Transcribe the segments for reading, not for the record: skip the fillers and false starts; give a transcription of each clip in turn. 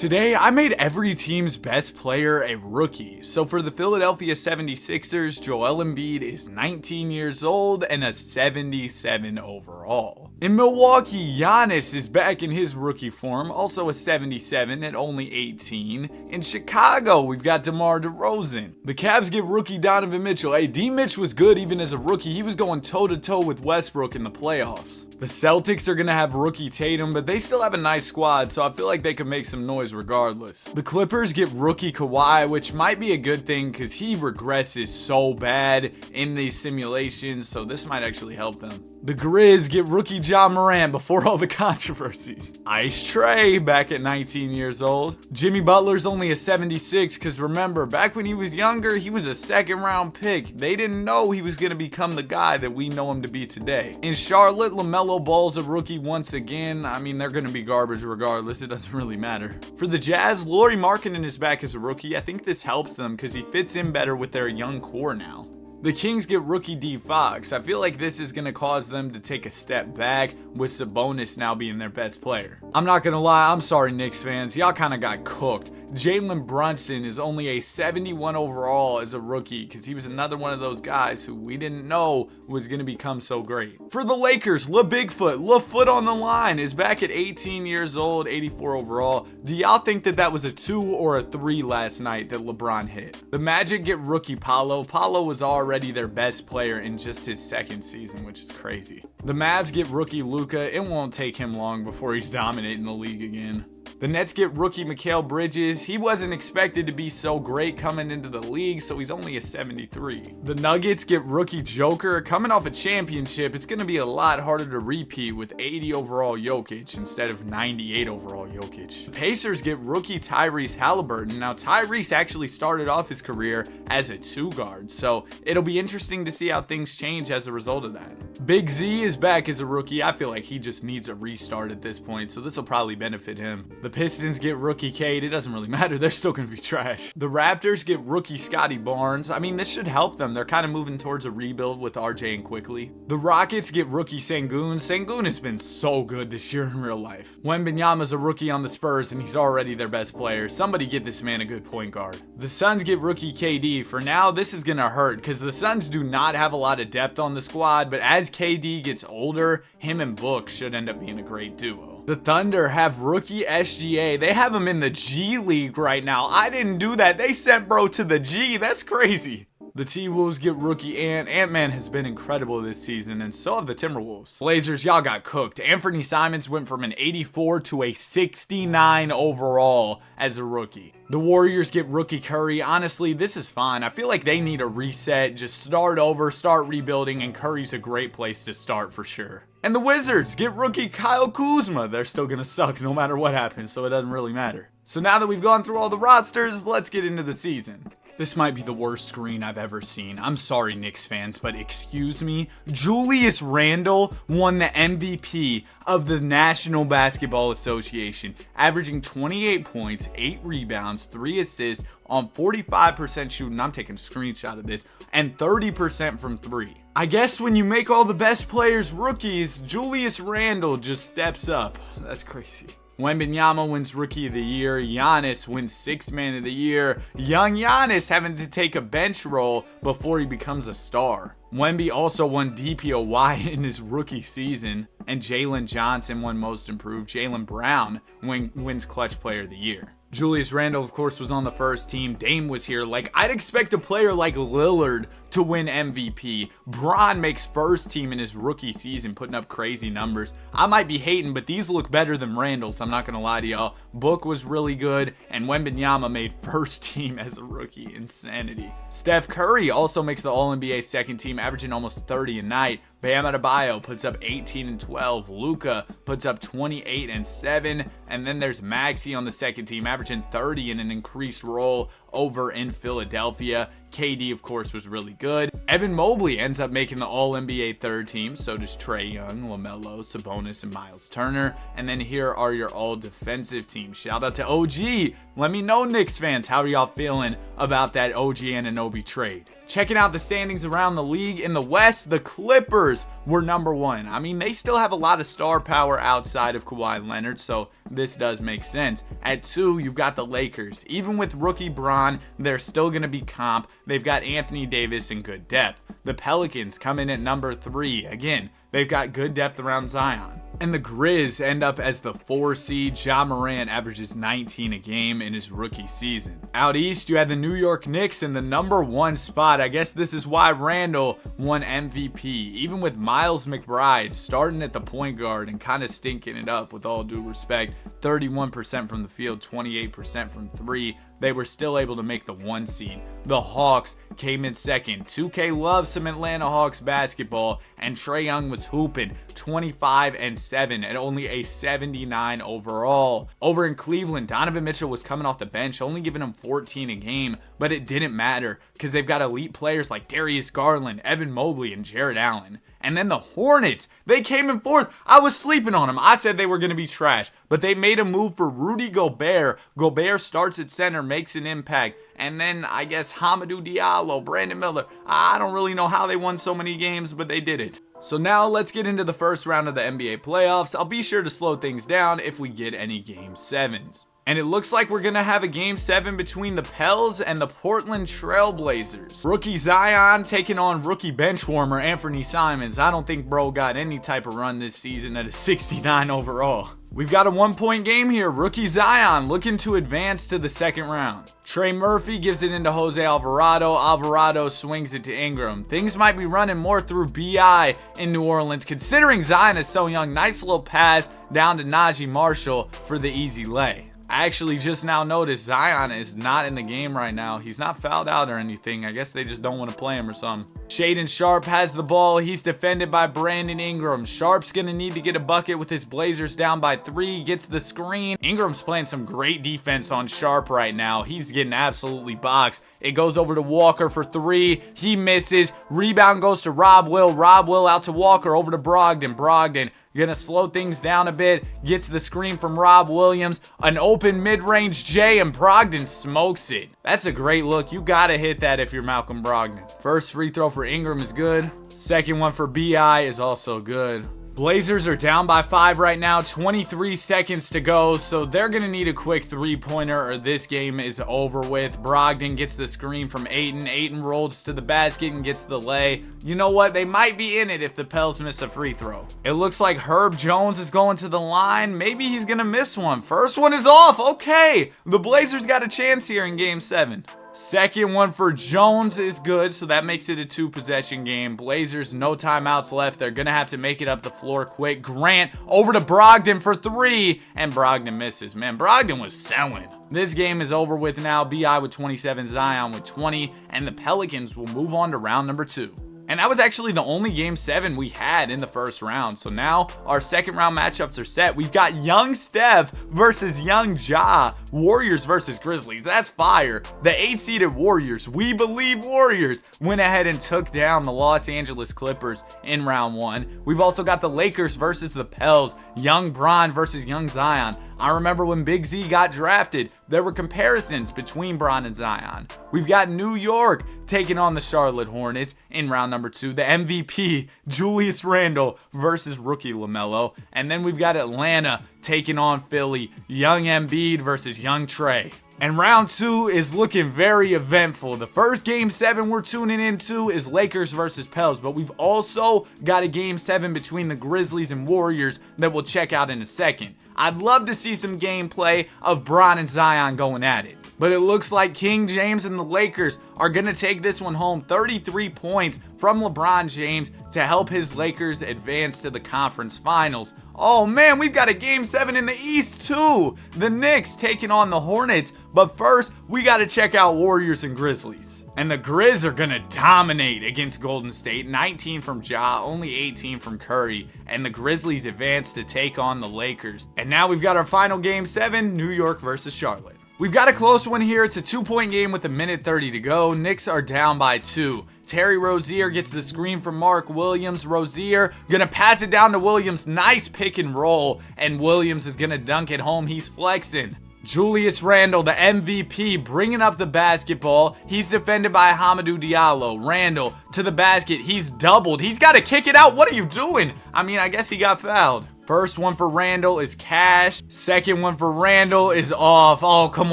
Today, I made every team's best player a rookie. So for the Philadelphia 76ers, Joel Embiid is 19 years old and a 77 overall. In Milwaukee, Giannis is back in his rookie form, also a 77 at only 18. In Chicago, we've got DeMar DeRozan. The Cavs give rookie Donovan Mitchell. Hey, D. Mitch was good even as a rookie. He was going toe-to-toe with Westbrook in the playoffs. The Celtics are going to have rookie Tatum, but they still have a nice squad, so I feel like they can make some noise regardless. The Clippers get rookie Kawhi, which might be a good thing because he regresses so bad in these simulations, so this might actually help them. The Grizz get rookie John Morant before all the controversies. Ice Trey back at 19 years old. Jimmy Butler's only a 76 because remember, back when he was younger, he was a second round pick. They didn't know he was going to become the guy that we know him to be today. In Charlotte, LaMelo Ball's a rookie once again. I mean, they're going to be garbage regardless. It doesn't really matter. For the Jazz, Lauri Markkanen is back as a rookie. I think this helps them because he fits in better with their young core now. The Kings get rookie D Fox. I feel like this is going to cause them to take a step back with Sabonis now being their best player. I'm not going to lie, I'm sorry Knicks fans, y'all kind of got cooked. Jalen Brunson is only a 71 overall as a rookie because he was another one of those guys who we didn't know was going to become so great. For the Lakers, LaFoot on the line is back at 18 years old, 84 overall. Do y'all think that that was a 2 or a 3 last night that LeBron hit? The Magic get rookie Paolo. Paolo was already their best player in just his second season, which is crazy. The Mavs get rookie Luka. It won't take him long before he's dominating the league again. The Nets get rookie Mikal Bridges. He wasn't expected to be so great coming into the league, so he's only a 73. The Nuggets get rookie Joker. Coming off a championship, it's going to be a lot harder to repeat with 80 overall Jokic instead of 98 overall Jokic. The Pacers get rookie Tyrese Halliburton. Now, Tyrese actually started off his career as a 2 guard, so it'll be interesting to see how things change as a result of that. Big Z is back as a rookie. I feel like he just needs a restart at this point, so this will probably benefit him. The Pistons get rookie Cade. It doesn't really matter. They're still going to be trash. The Raptors get rookie Scotty Barnes. I mean, this should help them. They're kind of moving towards a rebuild with RJ and Quickly. The Rockets get rookie Sengun. Sengun has been so good this year in real life. Wembanyama's a rookie on the Spurs, and he's already their best player. Somebody get this man a good point guard. The Suns get rookie KD. For now, this is going to hurt because the Suns do not have a lot of depth on the squad, but as KD gets older, him and Book should end up being a great duo. The Thunder have rookie SGA. They have him in the G League right now. I didn't do that. They sent bro to the G. That's crazy. The T-Wolves get rookie Ant. Ant-Man has been incredible this season, and so have the Timberwolves. Blazers, y'all got cooked. Anthony Simons went from an 84 to a 69 overall as a rookie. The Warriors get rookie Curry. Honestly, this is fine. I feel like they need a reset. Just start over, start rebuilding, and Curry's a great place to start for sure. And the Wizards get rookie Kyle Kuzma. They're still going to suck no matter what happens, so it doesn't really matter. So now that we've gone through all the rosters, let's get into the season. This might be the worst screen I've ever seen. I'm sorry, Knicks fans, but excuse me. Julius Randle won the MVP of the National Basketball Association, averaging 28 points, 8 rebounds, 3 assists on 45% shooting. I'm taking a screenshot of this, and 30% from 3. I guess when you make all the best players rookies, Julius Randle just steps up. That's crazy. Wembanyama wins Rookie of the Year. Giannis wins Sixth Man of the Year. Young Giannis having to take a bench role before he becomes a star. Wemby also won DPOY in his rookie season. And Jalen Johnson won Most Improved. Jaylen Brown wins Clutch Player of the Year. Julius Randle, of course, was on the first team. Dame was here. Like, I'd expect a player like Lillard to win MVP. Bron makes first team in his rookie season, putting up crazy numbers. I might be hating, but these look better than Randle's. I'm not going to lie to y'all. Book was really good, and Wembanyama made first team as a rookie. Insanity. Steph Curry also makes the All-NBA second team, averaging almost 30 a night. Bam Adebayo puts up 18 and 12. Luka puts up 28 and 7. And then there's Maxey on the second team, averaging 30 in an increased role over in Philadelphia. KD, of course, was really good. Evan Mobley ends up making the All-NBA third team. So does Trae Young, LaMelo, Sabonis, and Miles Turner. And then here are your all-defensive teams. Shout out to OG. Let me know, Knicks fans, how are y'all feeling about that OG Anunoby trade? Checking out the standings around the league, in the West, the Clippers were number 1. I mean, they still have a lot of star power outside of Kawhi Leonard, so this does make sense. At 2, you've got the Lakers. Even with rookie Bron, they're still going to be comp. They've got Anthony Davis and good depth. The Pelicans come in at number 3. Again, they've got good depth around Zion. And the Grizz end up as the 4 seed. Ja Morant averages 19 a game in his rookie season. Out east, you had the New York Knicks in the number 1 spot. I guess this is why Randall won MVP. Even with Miles McBride starting at the point guard and kind of stinking it up, with all due respect, 31% from the field, 28% from 3. They were still able to make the 1 seed. The Hawks came in second. 2K loves some Atlanta Hawks basketball, and Trae Young was hooping 25-7 at only a 79 overall. Over in Cleveland, Donovan Mitchell was coming off the bench, only giving him 14 a game, but it didn't matter because they've got elite players like Darius Garland, Evan Mobley, and Jared Allen. And then the Hornets, they came in 4th. I was sleeping on them. I said they were going to be trash, but they made a move for Rudy Gobert. Gobert starts at center, makes an impact. And then I guess Hamidou Diallo, Brandon Miller. I don't really know how they won so many games, but they did it. So now let's get into the first round of the NBA playoffs. I'll be sure to slow things down if we get any Game 7s. And it looks like we're going to have a Game 7 between the Pels and the Portland Trail Blazers. Rookie Zion taking on rookie bench warmer Anthony Simons. I don't think bro got any type of run this season at a 69 overall. We've got a 1-point game here. Rookie Zion looking to advance to the second round. Trey Murphy gives it into Jose Alvarado. Alvarado swings it to Ingram. Things might be running more through BI in New Orleans, considering Zion is so young. Nice little pass down to Najee Marshall for the easy lay. I actually just now noticed Zion is not in the game right now. He's not fouled out or anything. I guess they just don't want to play him or something. Shaedon Sharpe has the ball. He's defended by Brandon Ingram. Sharpe's going to need to get a bucket with his Blazers down by 3. Gets the screen. Ingram's playing some great defense on Sharpe right now. He's getting absolutely boxed. It goes over to Walker for 3. He misses. Rebound goes to Rob Will. Rob Will out to Walker. Over to Brogdon. Brogdon gonna slow things down a bit. Gets the screen from Rob Williams. An open mid-range J, and Brogdon smokes it. That's a great look. You gotta hit that if you're Malcolm Brogdon. First free throw for Ingram is good. Second one for BI is also good. Blazers are down by 5 right now, 23 seconds to go, so they're going to need a quick 3-pointer or this game is over with. Brogdon gets the screen from Ayton. Ayton rolls to the basket and gets the lay. You know what? They might be in it if the Pels miss a free throw. It looks like Herb Jones is going to the line. Maybe he's going to miss one. First one is off. Okay, the Blazers got a chance here in Game 7. Second one for Jones is good, so that makes it a 2-possession game. Blazers, no timeouts left. They're going to have to make it up the floor quick. Grant over to Brogdon for 3, and Brogdon misses. Man, Brogdon was selling. This game is over with now. BI with 27, Zion with 20, and the Pelicans will move on to round number 2. And that was actually the only Game 7 we had in the first round. So now our second round matchups are set. We've got young Steph versus young Ja. Warriors versus Grizzlies. That's fire. The 8-seeded Warriors, we believe Warriors, went ahead and took down the Los Angeles Clippers in round 1. We've also got the Lakers versus the Pels. Young Bron versus young Zion. I remember when Big Z got drafted, there were comparisons between Bron and Zion. We've got New York taking on the Charlotte Hornets in round number 2. The MVP, Julius Randle versus rookie LaMelo. And then we've got Atlanta taking on Philly, young Embiid versus young Trae. And round 2 is looking very eventful. The first Game 7 we're tuning into is Lakers versus Pels, but we've also got a Game 7 between the Grizzlies and Warriors that we'll check out in a second. I'd love to see some gameplay of Bron and Zion going at it. But it looks like King James and the Lakers are going to take this one home. 33 points from LeBron James to help his Lakers advance to the conference finals. Oh man, we've got a Game 7 in the East too. The Knicks taking on the Hornets. But first, we got to check out Warriors and Grizzlies. And the Grizz are going to dominate against Golden State. 19 from Ja, only 18 from Curry. And the Grizzlies advance to take on the Lakers. And now we've got our final Game 7, New York versus Charlotte. We've got a close one here. It's a 2-point game with a minute 30 to go. Knicks are down by 2. Terry Rozier gets the screen from Mark Williams. Rozier gonna pass it down to Williams. Nice pick and roll. And Williams is gonna dunk it home. He's flexing. Julius Randle, the MVP, bringing up the basketball. He's defended by Hamidou Diallo. Randle to the basket. He's doubled. He's got to kick it out. What are you doing? I mean, I guess he got fouled. First one for Randle is cash. Second one for Randle is off. Oh, come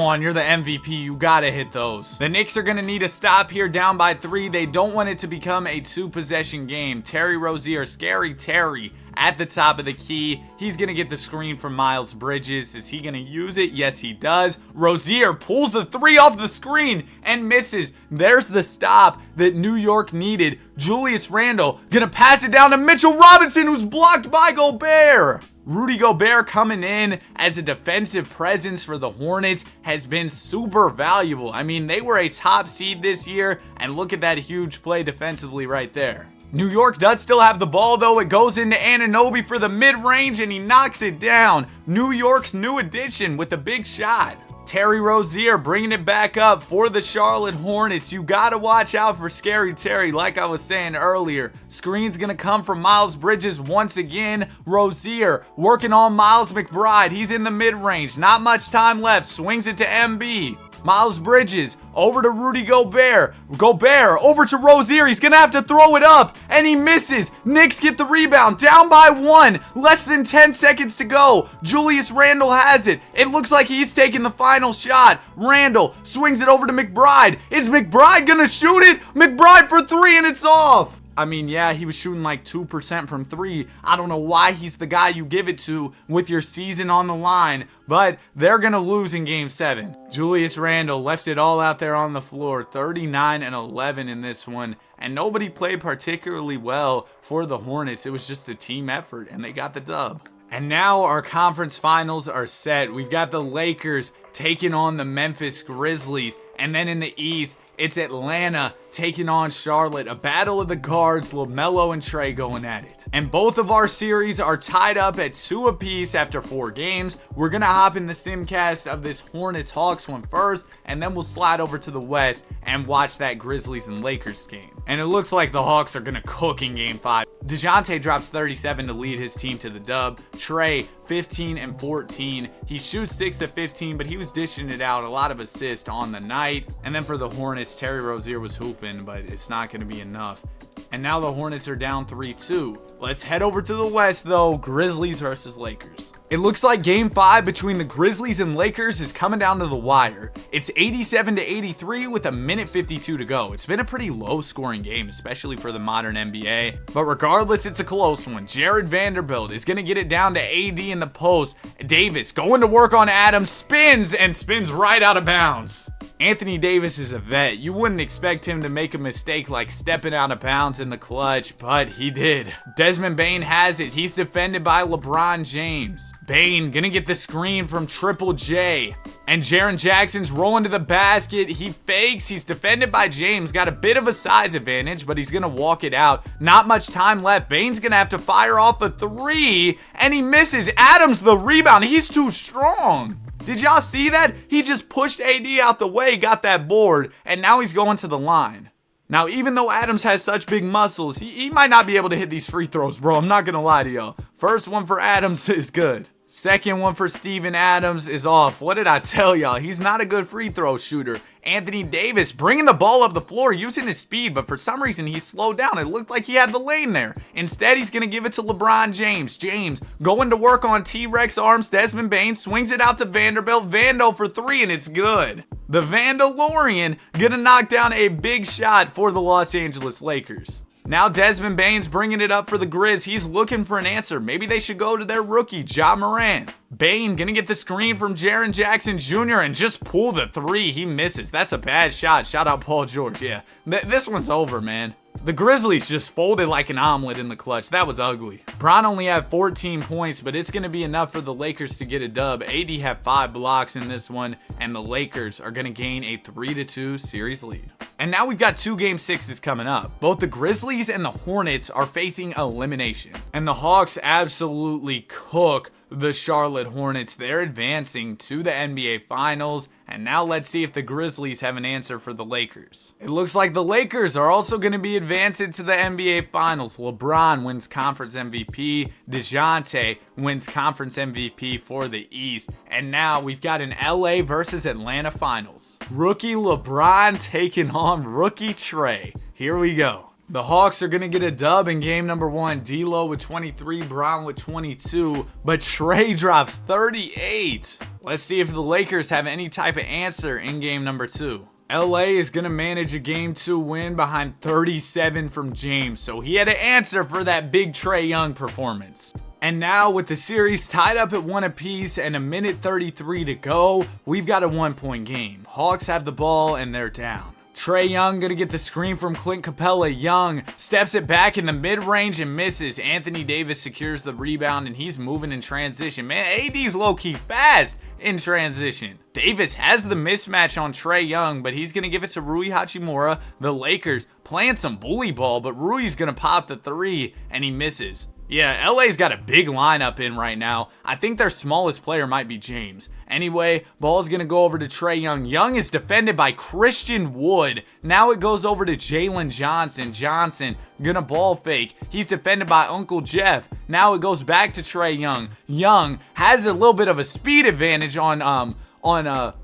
on. You're the MVP. You got to hit those. The Knicks are going to need a stop here down by 3. They don't want it to become a 2-possession game. Terry Rozier, Scary Terry, at the top of the key. He's going to get the screen from Miles Bridges. Is he going to use it? Yes, he does. Rozier pulls the 3 off the screen and misses. There's the stop that New York needed. Julius Randle going to pass it down to Mitchell Robinson, who's blocked by Gobert. Rudy Gobert coming in as a defensive presence for the Hornets has been super valuable. I mean, they were a top seed this year, and look at that huge play defensively right there. New York does still have the ball, though. It goes into Anunoby for the mid-range, and he knocks it down. New York's new addition with a big shot. Terry Rozier bringing it back up for the Charlotte Hornets. You got to watch out for Scary Terry, like I was saying earlier. Screen's going to come from Miles Bridges once again. Rozier working on Miles McBride. He's in the mid-range. Not much time left. Swings it to MB. Miles Bridges over to Rudy Gobert. Gobert over to Rozier. He's going to have to throw it up, and he misses. Knicks get the rebound. Down by 1. Less than 10 seconds to go. Julius Randle has it. It looks like he's taking the final shot. Randle swings it over to McBride. Is McBride going to shoot it? McBride for 3, and it's off. I mean, yeah, he was shooting like 2% from 3. I don't know why he's the guy you give it to with your season on the line, but they're going to lose in Game 7. Julius Randle left it all out there on the floor, 39 and 11 in this one, and nobody played particularly well for the Hornets. It was just a team effort, and they got the dub. And now our conference finals are set. We've got the Lakers taking on the Memphis Grizzlies, and then in the East, it's Atlanta taking on Charlotte. A battle of the guards, LaMelo and Trey going at it. And both of our series are tied up at 2 apiece after 4 games. We're going to hop in the simcast of this Hornets-Hawks one first, and then we'll slide over to the West and watch that Grizzlies and Lakers game. And it looks like the Hawks are going to cook in Game 5. DeJounte drops 37 to lead his team to the dub. Trey, 15 and 14. He shoots 6 of 15, but he was dishing it out. A lot of assists on the night. And then for the Hornets, Terry Rozier was hooping, but it's not going to be enough. And now the Hornets are down 3-2. Let's head over to the West, though. Grizzlies versus Lakers. It looks like Game 5 between the Grizzlies and Lakers is coming down to the wire. It's 87-83 with a minute 52 to go. It's been a pretty low-scoring game, especially for the modern NBA. But regardless, it's a close one. Jared Vanderbilt is going to get it down to AD in the post. Davis going to work on Adams, spins right out of bounds. Anthony Davis is a vet. You wouldn't expect him to make a mistake like stepping out of bounds in the clutch, but he did. Desmond Bane has it. He's defended by LeBron James. Bane gonna get the screen from Triple J. And Jaren Jackson's rolling to the basket. He fakes. He's defended by James. Got a bit of a size advantage, but he's gonna walk it out. Not much time left. Bane's gonna have to fire off a 3, and he misses. Adams the rebound. He's too strong. Did y'all see that? He just pushed AD out the way, got that board, and now he's going to the line. Now, even though Adams has such big muscles, he might not be able to hit these free throws, bro. I'm not going to lie to y'all. First one for Adams is good. Second one for Steven Adams is off. What did I tell y'all? He's not a good free throw shooter. Anthony Davis bringing the ball up the floor, using his speed, but for some reason he slowed down. It looked like he had the lane there. Instead, he's going to give it to LeBron James. James going to work on T-Rex arms. Desmond Bane swings it out to Vanderbilt. Vando for 3, and it's good. The Vandalorian going to knock down a big shot for the Los Angeles Lakers. Now Desmond Bane's bringing it up for the Grizz. He's looking for an answer. Maybe they should go to their rookie, Ja Morant. Bane gonna get the screen from Jaren Jackson Jr. and just pull the 3. He misses. That's a bad shot. Shout out Paul George. Yeah, this one's over, man. The Grizzlies just folded like an omelet in the clutch. That was ugly. Bron only had 14 points, but it's going to be enough for the Lakers to get a dub. AD had 5 blocks in this one, and the Lakers are going to gain a 3-2 series lead. And now we've got 2 Game 6s coming up. Both the Grizzlies and the Hornets are facing elimination. And the Hawks absolutely cook the Charlotte Hornets. They're advancing to the NBA Finals. And now let's see if the Grizzlies have an answer for the Lakers. It looks like the Lakers are also going to be advancing to the NBA Finals. LeBron wins Conference MVP. DeJounte wins Conference MVP for the East. And now we've got an LA versus Atlanta Finals. Rookie LeBron taking on rookie Trey. Here we go. The Hawks are going to get a dub in game number 1. D'Lo with 23, Brown with 22, but Trey drops 38. Let's see if the Lakers have any type of answer in game number 2. LA is going to manage a game 2 win behind 37 from James, so he had an answer for that big Trae Young performance. And now with the series tied up at 1 apiece and a minute 33 to go, we've got a 1-point game. Hawks have the ball and they're down. Trae Young gonna get the screen from Clint Capella. Young steps it back in the mid-range and misses. Anthony Davis secures the rebound and he's moving in transition. Man, AD's low-key fast in transition. Davis has the mismatch on Trae Young, but he's gonna give it to Rui Hachimura. The Lakers playing some bully ball, but Rui's gonna pop the 3 and he misses. Yeah, LA's got a big lineup in right now. I think their smallest player might be James. Anyway, ball's going to go over to Trae Young. Young is defended by Christian Wood. Now it goes over to Jalen Johnson. Johnson going to ball fake. He's defended by Uncle Jeff. Now it goes back to Trae Young. Young has a little bit of a speed advantage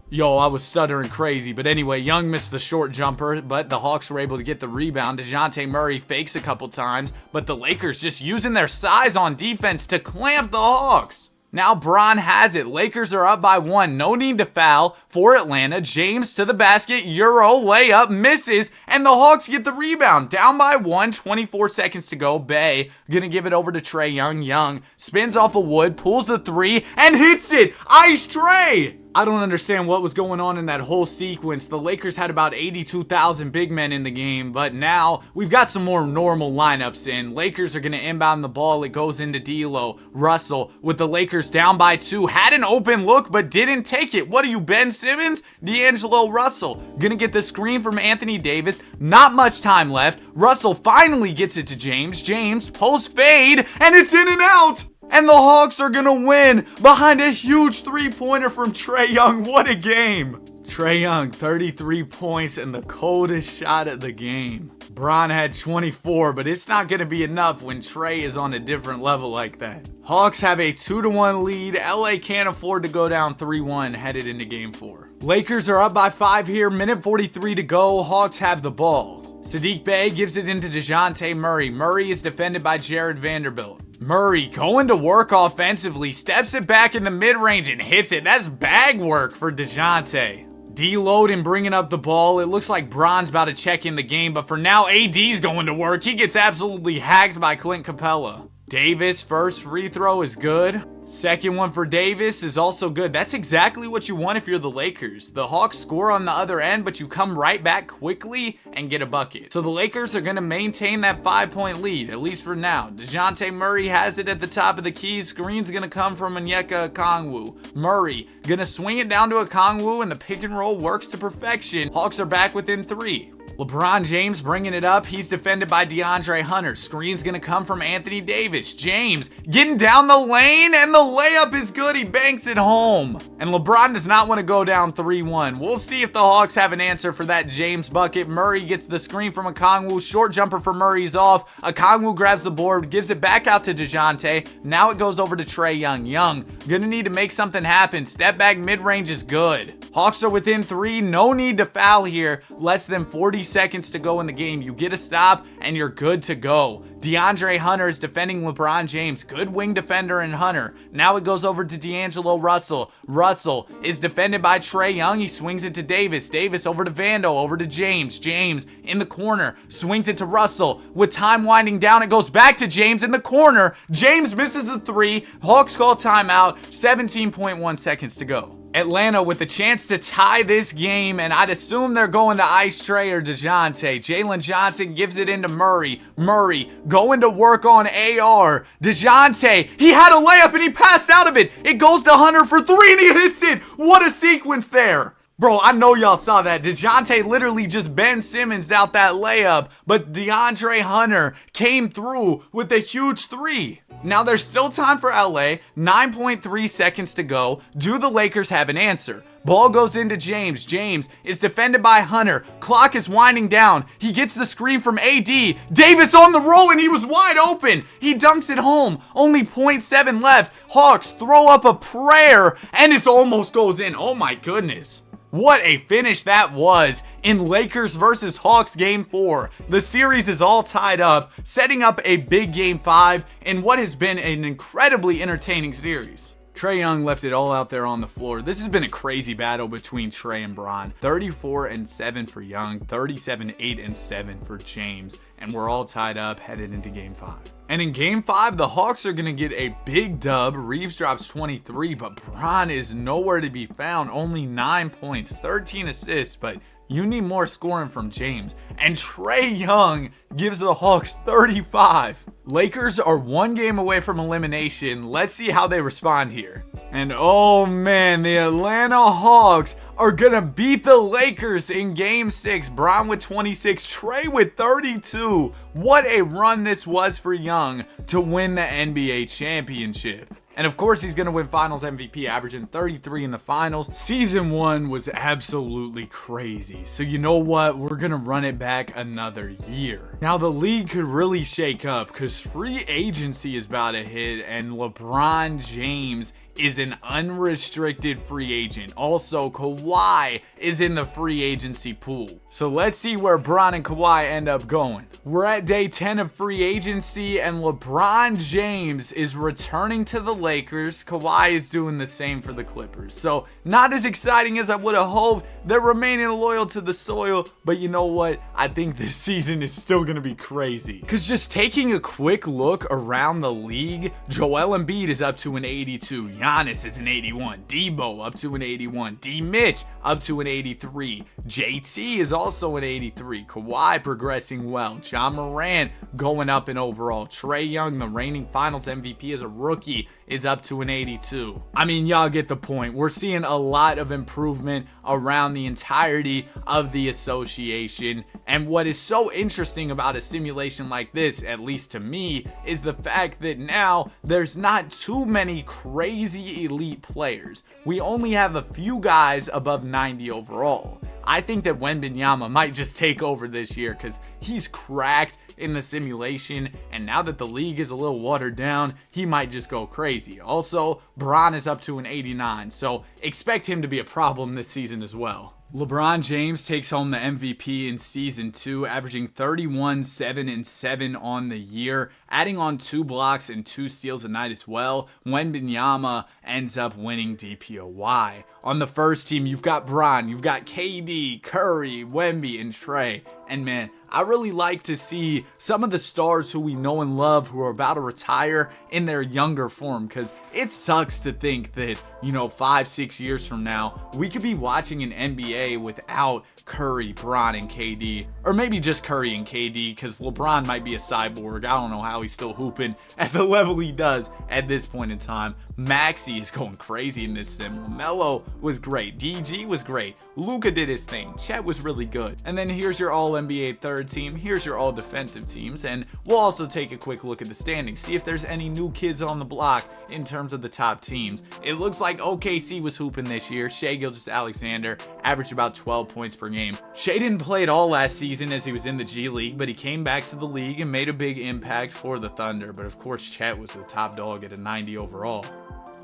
Yo, I was stuttering crazy. But anyway, Young missed the short jumper, but the Hawks were able to get the rebound. DeJounte Murray fakes a couple times, but the Lakers just using their size on defense to clamp the Hawks. Now Bron has it. Lakers are up by 1. No need to foul for Atlanta. James to the basket. Euro layup misses, and the Hawks get the rebound. Down by 1. 24 seconds to go. Bay gonna give it over to Trae Young. Young spins off of Wood, pulls the 3, and hits it. Ice Trae! I don't understand what was going on in that whole sequence. The Lakers had about 82,000 big men in the game, but now we've got some more normal lineups in. Lakers are going to inbound the ball. It goes into D'Lo. Russell with the Lakers down by 2. Had an open look, but didn't take it. What are you, Ben Simmons? D'Angelo Russell going to get the screen from Anthony Davis. Not much time left. Russell finally gets it to James. James post fade, and it's in and out. And the Hawks are going to win behind a huge three-pointer from Trae Young. What a game. Trae Young, 33 points and the coldest shot of the game. Bron had 24, but it's not going to be enough when Trae is on a different level like that. Hawks have a 2-1 lead. LA can't afford to go down 3-1 headed into game 4. Lakers are up by 5 here. Minute 43 to go. Hawks have the ball. Sadiq Bey gives it into DeJounte Murray. Murray is defended by Jared Vanderbilt. Murray going to work offensively, steps it back in the mid-range and hits it. That's bag work for DeJounte. Deloading bringing up the ball. It looks like Bron's about to check in the game, but for now, AD's going to work. He gets absolutely hacked by Clint Capella. Davis, first free throw is good. Second one for Davis is also good. That's exactly what you want if you're the Lakers. The Hawks score on the other end, but you come right back quickly and get a bucket. So the Lakers are going to maintain that 5-point lead, at least for now. DeJounte Murray has it at the top of the key. Screen's going to come from Onyeka Okongwu. Murray going to swing it down to Okongwu, and the pick and roll works to perfection. Hawks are back within 3. LeBron James bringing it up. He's defended by DeAndre Hunter. Screen's going to come from Anthony Davis. James getting down the lane, and the layup is good. He banks it home. And LeBron does not want to go down 3-1. We'll see if the Hawks have an answer for that James bucket. Murray gets the screen from Okongwu. Short jumper for Murray's off. Okongwu grabs the board, gives it back out to DeJounte. Now it goes over to Trae Young. Young going to need to make something happen. Step back mid-range is good. Hawks are within 3. No need to foul here. Less than 40 seconds to go in the game. You get a stop and you're good to go. DeAndre Hunter is defending LeBron James. Good wing defender in Hunter. Now it goes over to D'Angelo Russell. Russell is defended by Trae Young. He swings it to Davis. Davis over to Vando. Over to James. James in the corner. Swings it to Russell. With time winding down, it goes back to James in the corner. James misses the 3. Hawks call timeout. 17.1 seconds to go. Atlanta with a chance to tie this game, and I'd assume they're going to ice Trae or DeJounte. Jalen Johnson gives it into Murray. Murray going to work on AR. DeJounte, he had a layup and he passed out of it. It goes to Hunter for 3 and he hits it. What a sequence there. Bro, I know y'all saw that. DeJounte literally just Ben Simmons out that layup, but DeAndre Hunter came through with a huge three. Now there's still time for LA, 9.3 seconds to go. Do the Lakers have an answer? Ball goes into James. James is defended by Hunter. Clock is winding down. He gets the screen from AD. Davis on the roll and he was wide open. He dunks it home. Only 0.7 left. Hawks throw up a prayer and it almost goes in. Oh my goodness. What a finish that was in Lakers versus Hawks Game 4. The series is all tied up, setting up a big Game 5 in what has been an incredibly entertaining series. Trae Young left it all out there on the floor. This has been a crazy battle between Trae and Bron. 34-7 for Young, 37-8-7 for James, and we're all tied up headed into Game 5. And in Game 5, the Hawks are going to get a big dub. Reeves drops 23, but Bron is nowhere to be found. Only 9 points, 13 assists, but you need more scoring from James. And Trae Young gives the Hawks 35. Lakers are one game away from elimination. Let's see how they respond here. And oh man, the Atlanta Hawks are gonna beat the Lakers in Game 6. Bron with 26, Trae with 32. What a run this was for Young to win the NBA championship. And of course, he's going to win Finals MVP, averaging 33 in the finals. Season 1 was absolutely crazy. So you know what? We're going to run it back another year. Now, the league could really shake up because free agency is about to hit and LeBron James is an unrestricted free agent. Also, Kawhi is in the free agency pool. So let's see where Bron and Kawhi end up going. We're at day 10 of free agency and LeBron James is returning to the Lakers. Kawhi is doing the same for the Clippers. So not as exciting as I would have hoped. They're remaining loyal to the soil, but you know what? I think this season is still going to be crazy. Because just taking a quick look around the league, Joel Embiid is up to an 82. Giannis is an 81. Debo up to an 81. D. Mitch up to an 83. JT is also an 83. Kawhi progressing well. John Morant going up in overall. Trae Young, the reigning Finals MVP as a rookie, is up to an 82. I mean, y'all get the point. We're seeing a lot of improvement around the entirety of the association. And what is so interesting about a simulation like this, at least to me, is the fact that now there's not too many crazy elite players. We only have a few guys above 90 overall. I think that Wembanyama might just take over this year because he's cracked in the simulation, and now that the league is a little watered down, he might just go crazy. Also, Bron is up to an 89, so expect him to be a problem this season as well. LeBron James takes home the MVP in Season 2, averaging 31, 7, and 7 on the year, adding on 2 blocks and 2 steals a night as well. Wembanyama ends up winning DPOY. On the first team, you've got Bron, you've got KD, Curry, Wemby, and Trae. And man, I really like to see some of the stars who we know and love who are about to retire in their younger form, because it sucks to think that, 5-6 years from now, we could be watching an NBA without Curry, Bron, and KD. Or maybe just Curry and KD, because LeBron might be a cyborg. I don't know how he's still hooping at the level he does at this point in time. Maxey is going crazy in this sim. LaMelo was great. DG was great. Luka did his thing. Chet was really good. And then here's your All-NBA third team. Here's your All-Defensive teams. And we'll also take a quick look at the standings. See if there's any new kids on the block in terms of the top teams. It looks like OKC was hooping this year. Shai Gilgeous-Alexander averaged about 12 points per game. Shai didn't play at all last season as he was in the G League, but he came back to the league and made a big impact for the Thunder. But of course, Chet was the top dog at a 90 overall.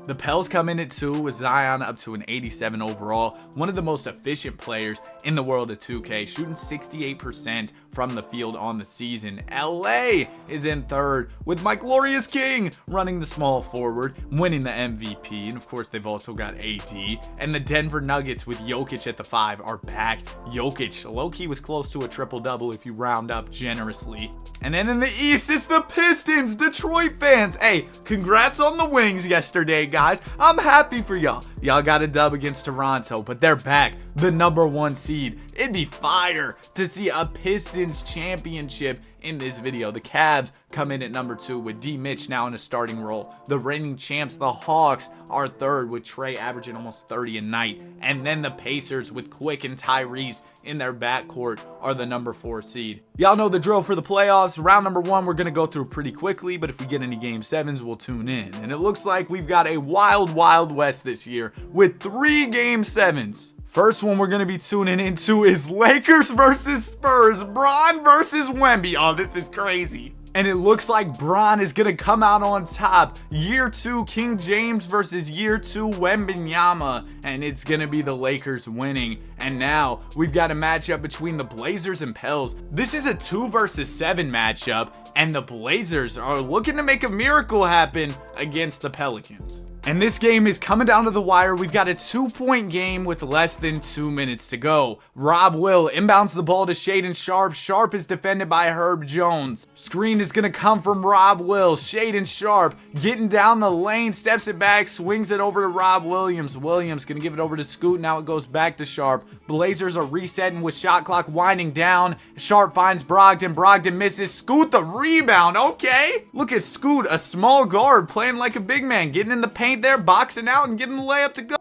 The Pels come in at 2 with Zion up to an 87 overall. One of the most efficient players in the world of 2K, shooting 68% from the field on the season. LA is in 3rd with my glorious king running the small forward, winning the MVP. And of course, they've also got AD. And the Denver Nuggets with Jokic at the 5 are back. Jokic, low-key, was close to a triple-double if you round up generously. And then in the East, it's the Pistons, Detroit fans. Hey, congrats on the wings yesterday, guys. I'm happy for y'all. Y'all got a dub against Toronto, but they're back. the #1 seed. It'd be fire to see a Pistons championship in this video. The Cavs come in at #2 with D. Mitch now in a starting role. The reigning champs, the Hawks, are third with Trey averaging almost 30 a night. And then the Pacers with Quick and Tyrese in their backcourt are the #4 seed. Y'all know the drill for the playoffs. Round #1 we're going to go through pretty quickly, but if we get any game 7s, we'll tune in. And it looks like we've got a wild west this year with 3 game 7s. First one we're going to be tuning into is Lakers versus Spurs, Bron versus Wemby. Oh, this is crazy. And it looks like Bron is going to come out on top. Year 2 King James versus Year 2 Wembanyama. And it's going to be the Lakers winning. And now we've got a matchup between the Blazers and Pels. This is a 2 versus 7 matchup. And the Blazers are looking to make a miracle happen against the Pelicans. And this game is coming down to the wire. We've got a 2-point game with less than 2 minutes to go. Rob Will inbounds the ball to Shaedon Sharpe. Sharpe is defended by Herb Jones. Screen is going to come from Rob Will. Shaedon Sharpe getting down the lane, steps it back, swings it over to Rob Williams. Williams going to give it over to Scoot. Now it goes back to Sharpe. Blazers are resetting with shot clock winding down. Sharpe finds Brogdon. Brogdon misses. Scoot the rebound. Okay. Look at Scoot, a small guard playing like a big man, getting in the paint there, boxing out and getting the layup to go.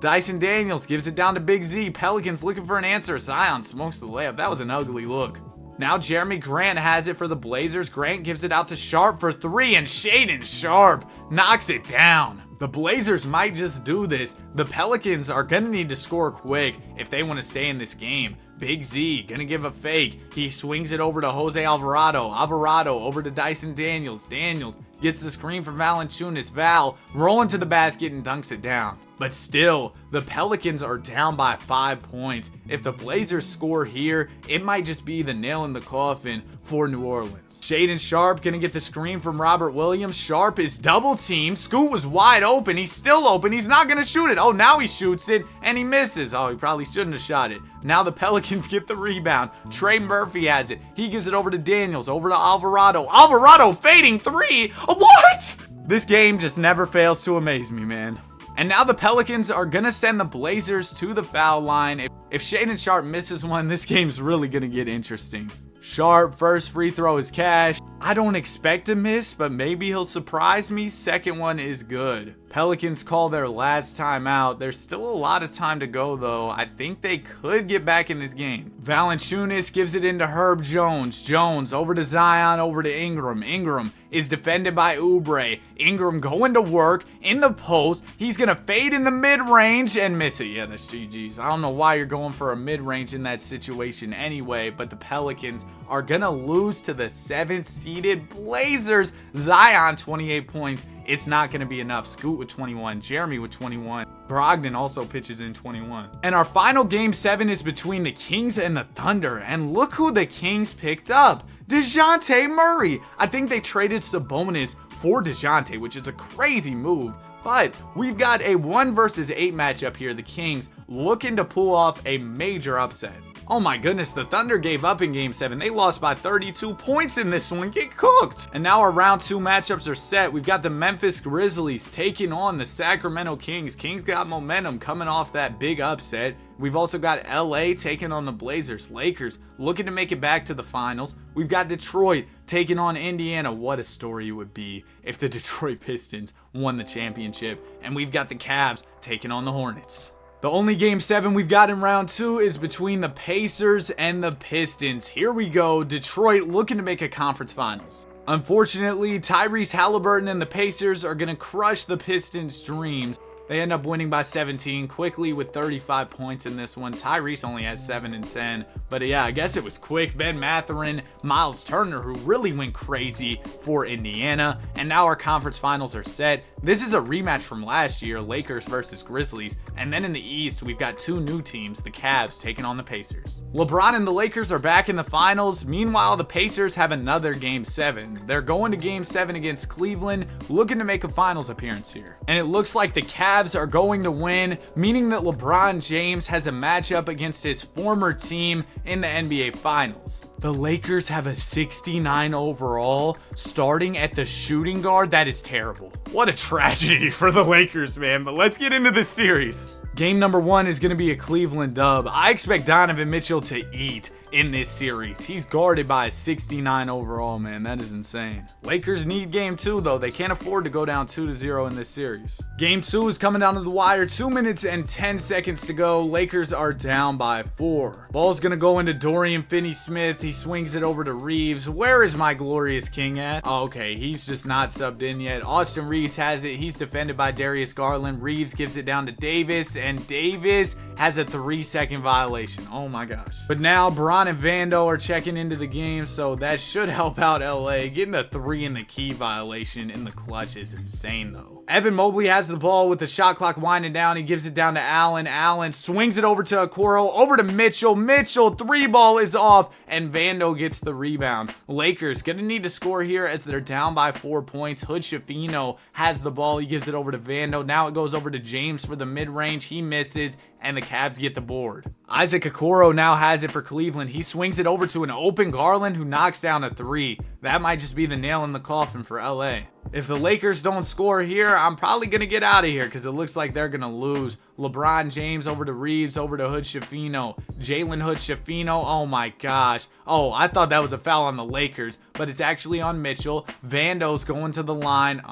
Dyson Daniels gives it down to Big Z. Pelicans looking for an answer. Zion smokes the layup. That was an ugly look. Now Jeremy Grant has it for the Blazers. Grant gives it out to Sharpe for 3, and Shaedon Sharpe knocks it down. The Blazers might just do this. The Pelicans are going to need to score quick if they want to stay in this game. Big Z gonna give a fake. He swings it over to Jose Alvarado. Alvarado over to Dyson Daniels. Daniels gets the screen from Valanciunas. Val rolling to the basket and dunks it down. But still, the Pelicans are down by 5 points. If the Blazers score here, it might just be the nail in the coffin for New Orleans. Shaedon Sharpe gonna get the screen from Robert Williams. Sharpe is double teamed. Scoot was wide open. He's still open. He's not gonna shoot it. Oh, now he shoots it and he misses. Oh, he probably shouldn't have shot it. Now the Pelicans get the rebound. Trey Murphy has it. He gives it over to Daniels, over to Alvarado. Alvarado fading 3. What? This game just never fails to amaze me, man. And now the Pelicans are going to send the Blazers to the foul line. If Shaedon Sharpe misses one, this game's really going to get interesting. Sharpe, first free throw is cash. I don't expect to miss, but maybe he'll surprise me. Second one is good. Pelicans call their last timeout. There's still a lot of time to go, though. I think they could get back in this game. Valanciunas gives it into Herb Jones. Jones over to Zion, over to Ingram. Ingram is defended by Oubre. Ingram going to work in the post. He's going to fade in the mid-range and miss it. Yeah, that's GG's. I don't know why you're going for a mid-range in that situation anyway, but the Pelicans are going to lose to the 7th-seeded Blazers. Zion, 28 points. It's not going to be enough. Scoot with 21. Jeremy with 21. Brogdon also pitches in 21. And our final game 7 is between the Kings and the Thunder. And look who the Kings picked up. DeJounte Murray. I think they traded Sabonis for DeJounte, which is a crazy move. But we've got a 1 versus 8 matchup here. The Kings looking to pull off a major upset. Oh my goodness, the Thunder gave up in game 7. They lost by 32 points in this one. Get cooked. And now our round 2 matchups are set. We've got the Memphis Grizzlies taking on the Sacramento Kings. Kings got momentum coming off that big upset. We've also got LA taking on the Blazers. Lakers looking to make it back to the finals. We've got Detroit taking on Indiana. What a story it would be if the Detroit Pistons won the championship. And we've got the Cavs taking on the Hornets. The only game 7 we've got in round 2 is between the Pacers and the Pistons. Here we go. Detroit looking to make a conference finals. Unfortunately, Tyrese Halliburton and the Pacers are going to crush the Pistons' dreams. They end up winning by 17 quickly with 35 points in this one. Tyrese only had 7 and 10. But yeah, I guess it was quick. Ben Mathurin, Miles Turner, who really went crazy for Indiana. And now our conference finals are set. This is a rematch from last year, Lakers versus Grizzlies. And then in the East, we've got 2 new teams, the Cavs taking on the Pacers. LeBron and the Lakers are back in the finals. Meanwhile, the Pacers have another game 7. They're going to game 7 against Cleveland, looking to make a finals appearance here. And it looks like the Cavs are going to win, meaning that LeBron James has a matchup against his former team in the NBA Finals. The Lakers have a 69 overall starting at the shooting guard. That is terrible. What a tragedy for the Lakers, man. But let's get into this series. Game number 1 is going to be a Cleveland dub. I expect Donovan Mitchell to eat in this series. He's guarded by a 69 overall, man. That is insane. Lakers need game 2, though. They can't afford to go down 2-0 in this series. Game 2 is coming down to the wire. 2 minutes and 10 seconds to go. Lakers are down by 4. Ball's going to go into Dorian Finney-Smith. He swings it over to Reeves. Where is my glorious king at? Oh, okay, he's just not subbed in yet. Austin Reeves has it. He's defended by Darius Garland. Reeves gives it down to Davis, and Davis has a 3-second violation. Oh my gosh. But now Bron and Vando are checking into the game, so that should help out LA. Getting a 3 in the key violation in the clutch is insane, though. Evan Mobley has the ball with the shot clock winding down. He gives it down to Allen. Allen swings it over to Okoro, over to Mitchell. Mitchell, 3-ball is off, and Vando gets the rebound. Lakers gonna need to score here as they're down by 4 points. Hood Schifino has the ball. He gives it over to Vando. Now it goes over to James for the mid-range. He misses, and the Cavs get the board. Isaac Okoro now has it for Cleveland. He swings it over to an open Garland who knocks down a 3. That might just be the nail in the coffin for LA. If the Lakers don't score here, I'm probably going to get out of here because it looks like they're going to lose. LeBron James over to Reeves, over to Hood Schifino. Jalen Hood Schifino, oh my gosh. Oh, I thought that was a foul on the Lakers, but it's actually on Mitchell. Vando's going to the line.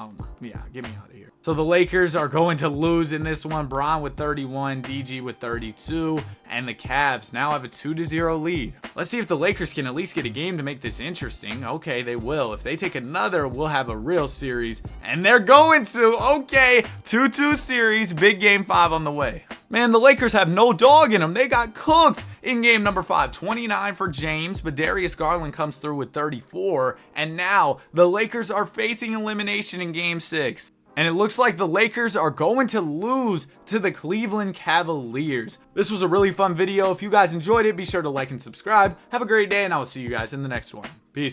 Yeah, get me out of here. So the Lakers are going to lose in this one. Bron with 31, DG with 32, and the Cavs now have a 2-0 lead. Let's see if the Lakers can at least get a game to make this interesting. Okay, they will. If they take another, we'll have a real series, and they're going to. Okay, 2-2 series, big game 5 on the way. Man, the Lakers have no dog in them. They got cooked in game number 5. 29 for James, but Darius Garland comes through with 34, and now the Lakers are facing elimination in game 6. And it looks like the Lakers are going to lose to the Cleveland Cavaliers. This was a really fun video. If you guys enjoyed it, be sure to like and subscribe. Have a great day, and I will see you guys in the next one. Peace.